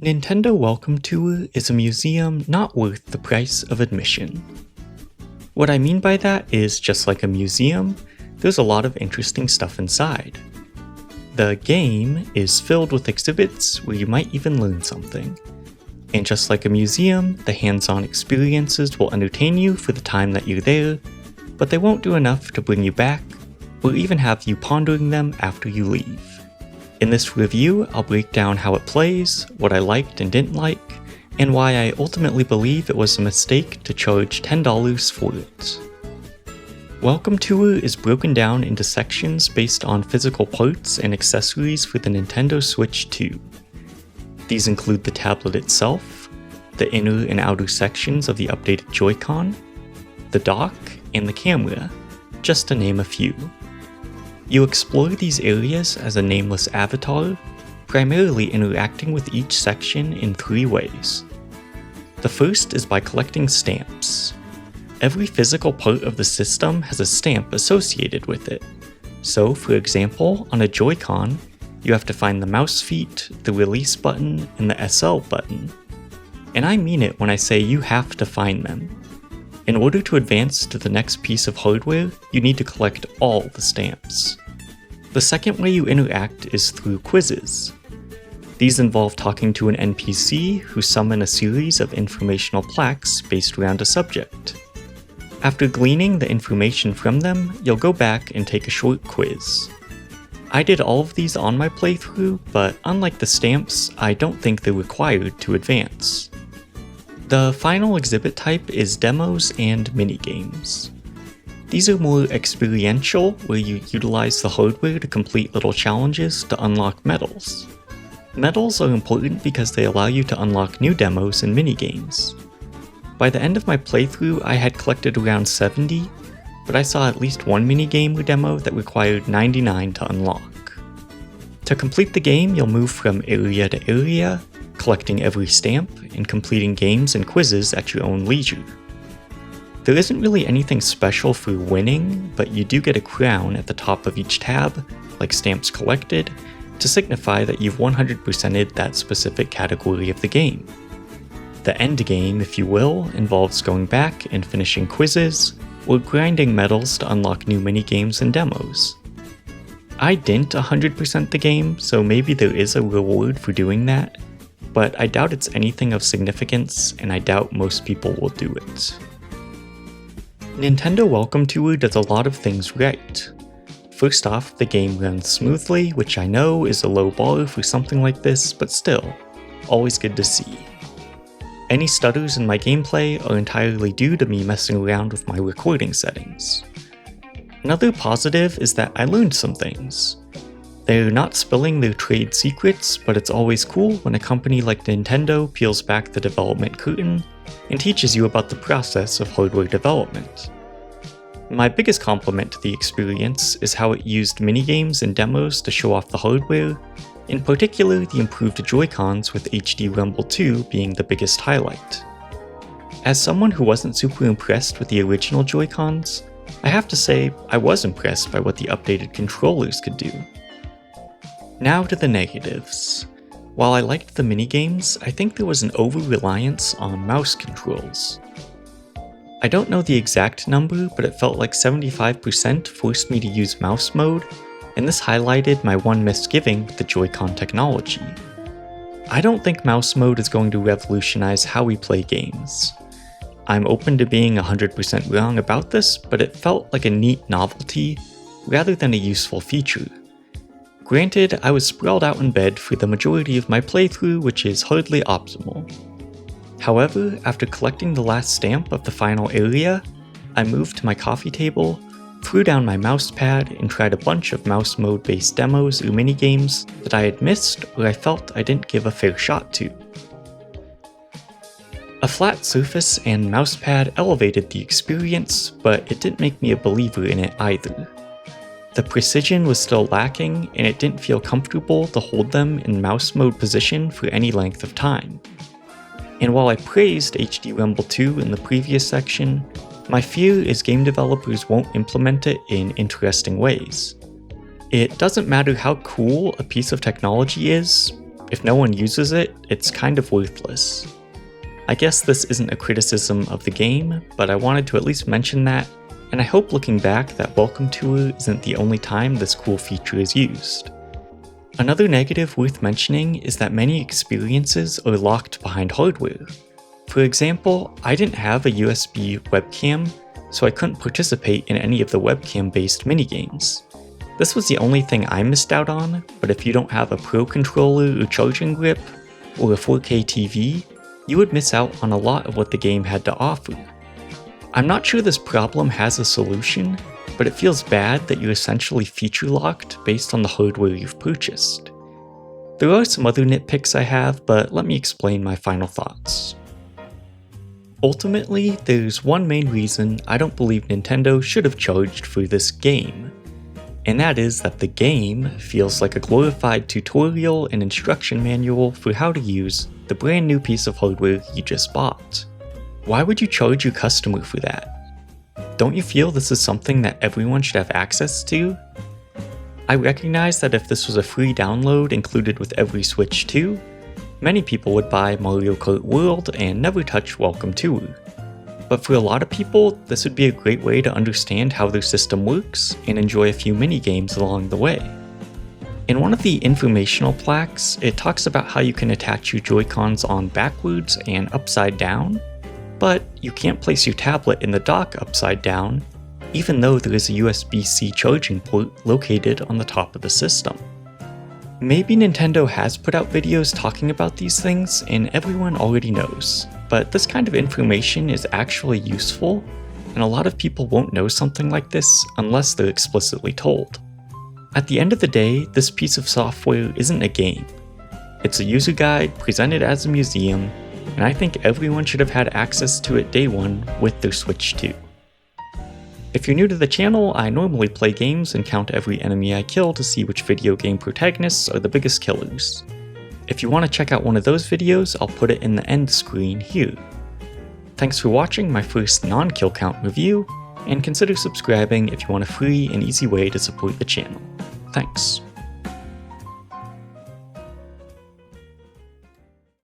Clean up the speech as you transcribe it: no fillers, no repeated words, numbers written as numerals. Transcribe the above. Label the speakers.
Speaker 1: Nintendo Welcome Tour is a museum not worth the price of admission. What I mean by that is, just like a museum, there's a lot of interesting stuff inside. The game is filled with exhibits where you might even learn something. And just like a museum, the hands-on experiences will entertain you for the time that you're there, but they won't do enough to bring you back, or even have you pondering them after you leave. In this review, I'll break down how it plays, what I liked and didn't like, and why I ultimately believe it was a mistake to charge $10 for it. Welcome Tour is broken down into sections based on physical parts and accessories for the Nintendo Switch 2. These include the tablet itself, the inner and outer sections of the updated Joy-Con, the dock, and the camera, just to name a few. You explore these areas as a nameless avatar, primarily interacting with each section in 3 ways. The first is by collecting stamps. Every physical part of the system has a stamp associated with it. So, for example, on a Joy-Con, you have to find the mouse feet, the release button, and the SL button. And I mean it when I say you have to find them. In order to advance to the next piece of hardware, you need to collect all the stamps. The second way you interact is through quizzes. These involve talking to an NPC who summon a series of informational plaques based around a subject. After gleaning the information from them, you'll go back and take a short quiz. I did all of these on my playthrough, but unlike the stamps, I don't think they're required to advance. The final exhibit type is demos and minigames. These are more experiential, where you utilize the hardware to complete little challenges to unlock medals. Medals are important because they allow you to unlock new demos and minigames. By the end of my playthrough, I had collected around 70, but I saw at least one minigame or demo that required 99 to unlock. To complete the game, you'll move from area to area, collecting every stamp, and completing games and quizzes at your own leisure. There isn't really anything special for winning, but you do get a crown at the top of each tab, like stamps collected, to signify that you've 100%ed that specific category of the game. The end game, if you will, involves going back and finishing quizzes, or grinding medals to unlock new minigames and demos. I didn't 100% the game, so maybe there is a reward for doing that, but I doubt it's anything of significance, and I doubt most people will do it. Nintendo Welcome Tour does a lot of things right. First off, the game runs smoothly, which I know is a low bar for something like this, but still, always good to see. Any stutters in my gameplay are entirely due to me messing around with my recording settings. Another positive is that I learned some things. They're not spilling their trade secrets, but it's always cool when a company like Nintendo peels back the development curtain and teaches you about the process of hardware development. My biggest compliment to the experience is how it used minigames and demos to show off the hardware, in particular the improved Joy-Cons with HD Rumble 2 being the biggest highlight. As someone who wasn't super impressed with the original Joy-Cons, I have to say I was impressed by what the updated controllers could do. Now to the negatives. While I liked the minigames, I think there was an over-reliance on mouse controls. I don't know the exact number, but it felt like 75% forced me to use mouse mode, and this highlighted my one misgiving with the Joy-Con technology. I don't think mouse mode is going to revolutionize how we play games. I'm open to being 100% wrong about this, but it felt like a neat novelty rather than a useful feature. Granted, I was sprawled out in bed for the majority of my playthrough, which is hardly optimal. However, after collecting the last stamp of the final area, I moved to my coffee table, threw down my mousepad, and tried a bunch of mouse mode based demos or minigames that I had missed or I felt I didn't give a fair shot to. A flat surface and mousepad elevated the experience, but it didn't make me a believer in it either. The precision was still lacking, and it didn't feel comfortable to hold them in mouse mode position for any length of time. And while I praised HD Rumble 2 in the previous section, my fear is game developers won't implement it in interesting ways. It doesn't matter how cool a piece of technology is, If no one uses it, it's kind of worthless. I guess this isn't a criticism of the game, but I wanted to at least mention that, and I hope looking back that Welcome Tour isn't the only time this cool feature is used. Another negative worth mentioning is that many experiences are locked behind hardware. For example, I didn't have a USB webcam, so I couldn't participate in any of the webcam-based minigames. This was the only thing I missed out on, but if you don't have a Pro controller or charging grip, or a 4K TV, you would miss out on a lot of what the game had to offer. I'm not sure this problem has a solution, but it feels bad that you're essentially feature locked based on the hardware you've purchased. There are some other nitpicks I have, but let me explain my final thoughts. Ultimately, there's one main reason I don't believe Nintendo should have charged for this game, and that is that the game feels like a glorified tutorial and instruction manual for how to use the brand new piece of hardware you just bought. Why would you charge your customer for that? Don't you feel this is something that everyone should have access to? I recognize that if this was a free download included with every Switch 2, many people would buy Mario Kart World and never touch Welcome Tour. But for a lot of people, this would be a great way to understand how their system works and enjoy a few mini-games along the way. In one of the informational plaques, it talks about how you can attach your Joy-Cons on backwards and upside down, but you can't place your tablet in the dock upside down, even though there is a USB-C charging port located on the top of the system. Maybe Nintendo has put out videos talking about these things and everyone already knows, but this kind of information is actually useful, and a lot of people won't know something like this unless they're explicitly told. At the end of the day, this piece of software isn't a game. It's a user guide presented as a museum, and I think everyone should have had access to it day one with their Switch 2. If you're new to the channel, I normally play games and count every enemy I kill to see which video game protagonists are the biggest killers. If you want to check out one of those videos, I'll put it in the end screen here. Thanks for watching my first non-kill count review, and consider subscribing if you want a free and easy way to support the channel. Thanks.